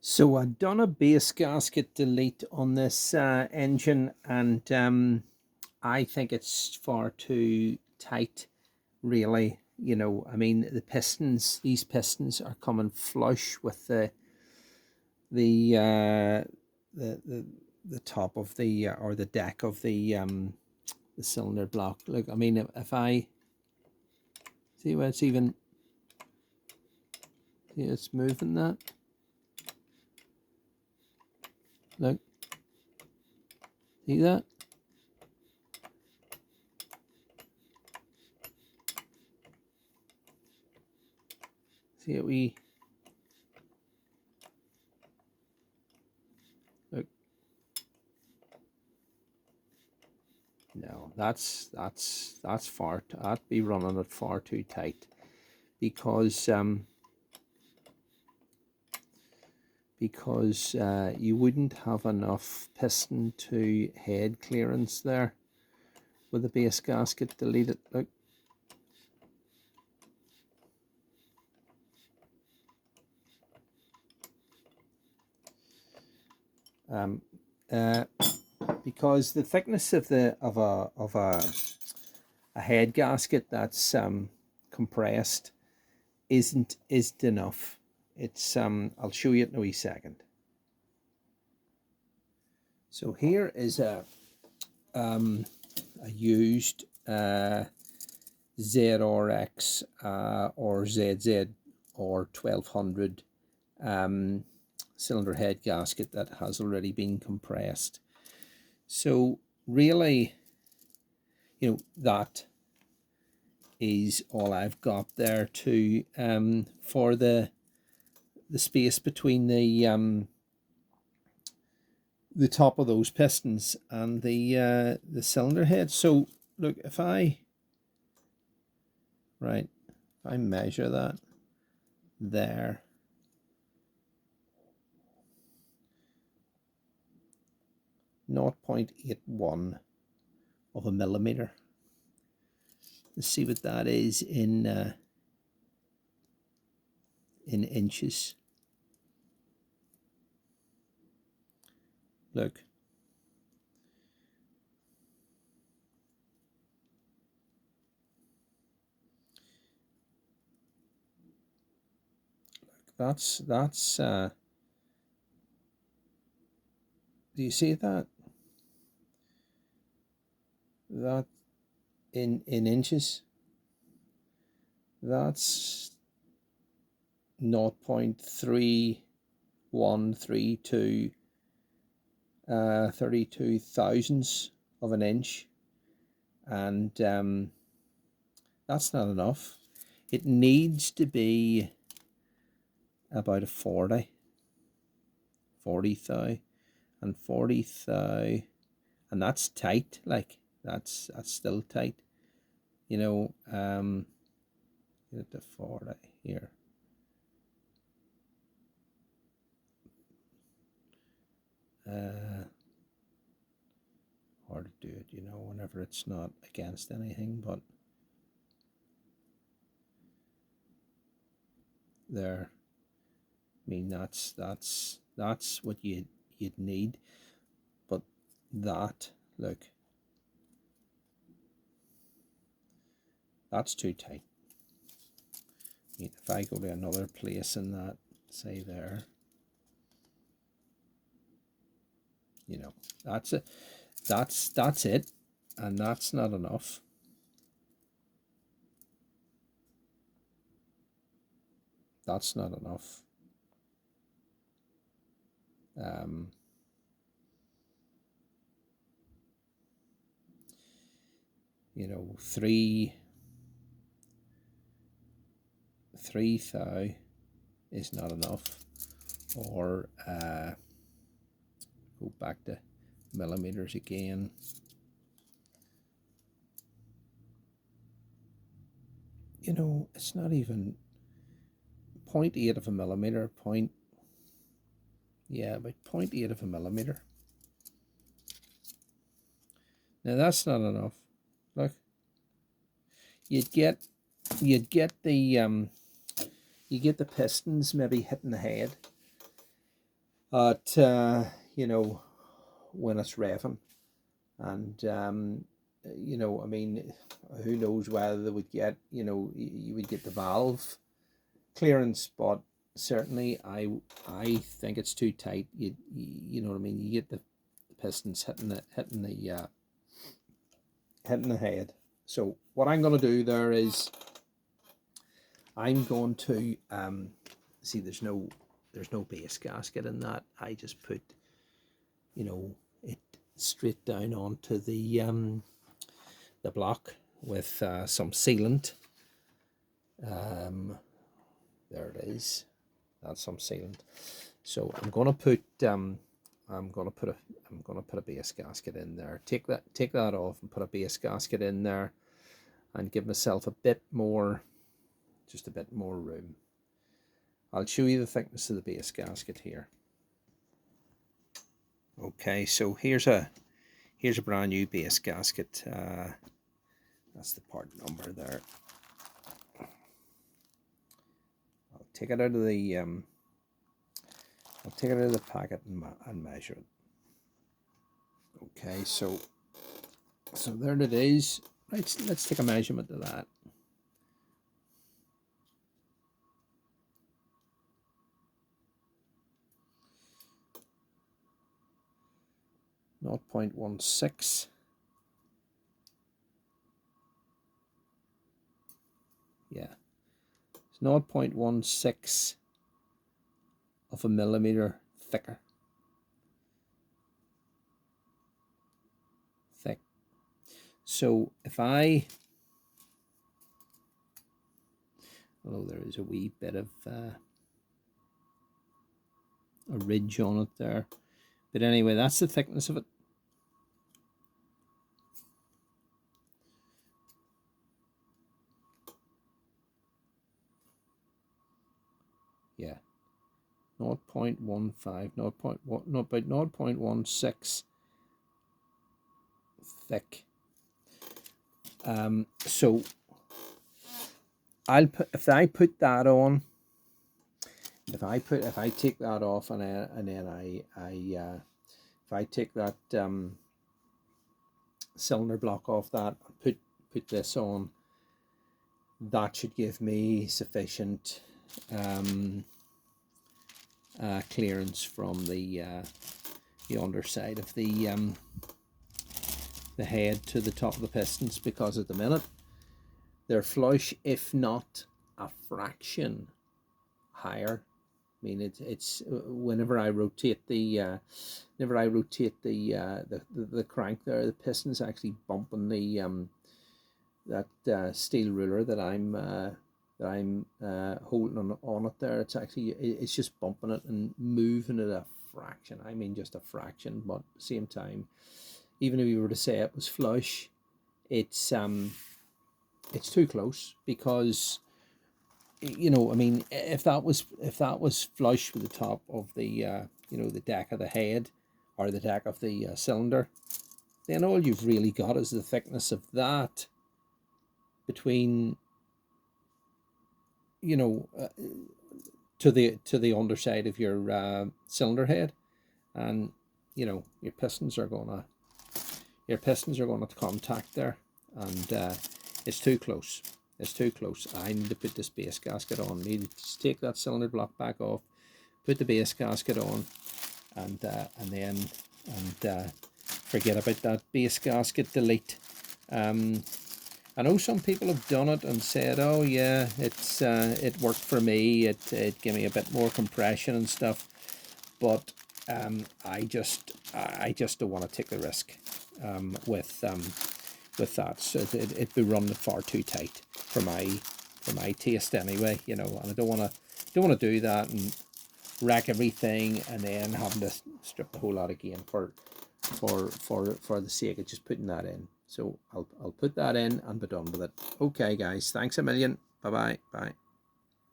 So I've done a base gasket delete on this engine, and I think it's far too tight, really. I mean, these pistons are coming flush with the uh, the the top of the or the deck of the cylinder block. Look, I mean, if I see where it's even, see it's moving that. Look, see that? See it? Look. No, that's far. I'd be running it far too tight, because you wouldn't have enough piston to head clearance there with the base gasket deleted. Look, um, uh, because the thickness of a head gasket that's compressed isn't enough. It's I'll show you it in a wee second. So here is a used ZRX or ZZ or 1200 cylinder head gasket that has already been compressed. So really, that is all I've got there to for the space between the top of those pistons and the cylinder head. So look, if I measure that there, 0.81 of a millimeter. Let's see what that is in inches. Look. That's do you see that? That in inches, that's 0.3132 32 thousandths of an inch, and that's not enough. It needs to be about a 40 thou, and 40 thou, and that's tight. Like that's still tight, get it to 40 here. Hard to do it, whenever it's not against anything, but there. I mean, that's what you'd need, but that, look, that's too tight. I mean, if I go to another place in that, say there, that's it. That's it, and that's not enough. That's not enough. 3 thou is not enough, or go back to millimeters again. It's not even 0.8 of a millimeter, about 0.8 of a millimeter. Now that's not enough. Look, you'd get the you get the pistons maybe hitting the head, at you know, when it's revving. And you know, I mean, who knows whether they would get, you know, you would get the valve clearance, but certainly I think it's too tight. You know what I mean, you get the pistons hitting the head. So what I'm going to do there is I'm going to see, there's no base gasket in that. I just put, you know, it straight down onto the block with some sealant. There it is. That's some sealant. So I'm gonna put a base gasket in there. Take that off and put a base gasket in there, and give myself a bit more, just a bit more room. I'll show you the thickness of the base gasket here. Okay, so here's a brand new base gasket. That's the part number there. I'll take it out of the packet and measure it. Okay, so there it is. Let's take a measurement of that. Not 0.16. Yeah, it's 0.16 of a millimeter thicker. Thick. So if although there is a wee bit of a ridge on it there, but anyway, that's the thickness of it. Yeah, 0.15, about 0.16 thick. So if I take that off, and then if I take that cylinder block off that, put this on, that should give me sufficient clearance from the underside of the head to the top of the pistons, because at the minute they're flush, if not a fraction higher. I mean, it's whenever I rotate the crank there, the piston's actually bumping the that steel ruler that I'm holding on it there. It's just bumping it and moving it a fraction. I mean, just a fraction. But at the same time, even if you were to say it was flush, it's too close, because, you know, I mean, if that was flush with the top of the you know, the deck of the head, or the deck of the cylinder, then all you've really got is the thickness of that between, you know, to the underside of your cylinder head, and, you know, your pistons are gonna contact there, and it's too close. It's too close. I need to put this base gasket on. I need to take that cylinder block back off, put the base gasket on, and then forget about that base gasket, delete. I know some people have done it and said, oh yeah, it worked for me, it gave me a bit more compression and stuff, but I just don't want to take the risk with that. So it'd be running far too tight for my taste anyway, you know, and I don't want to do that and wreck everything, and then having to strip the whole lot again for the sake of just putting that in. So I'll put that in and be done with it. Okay guys, thanks a million. Bye bye.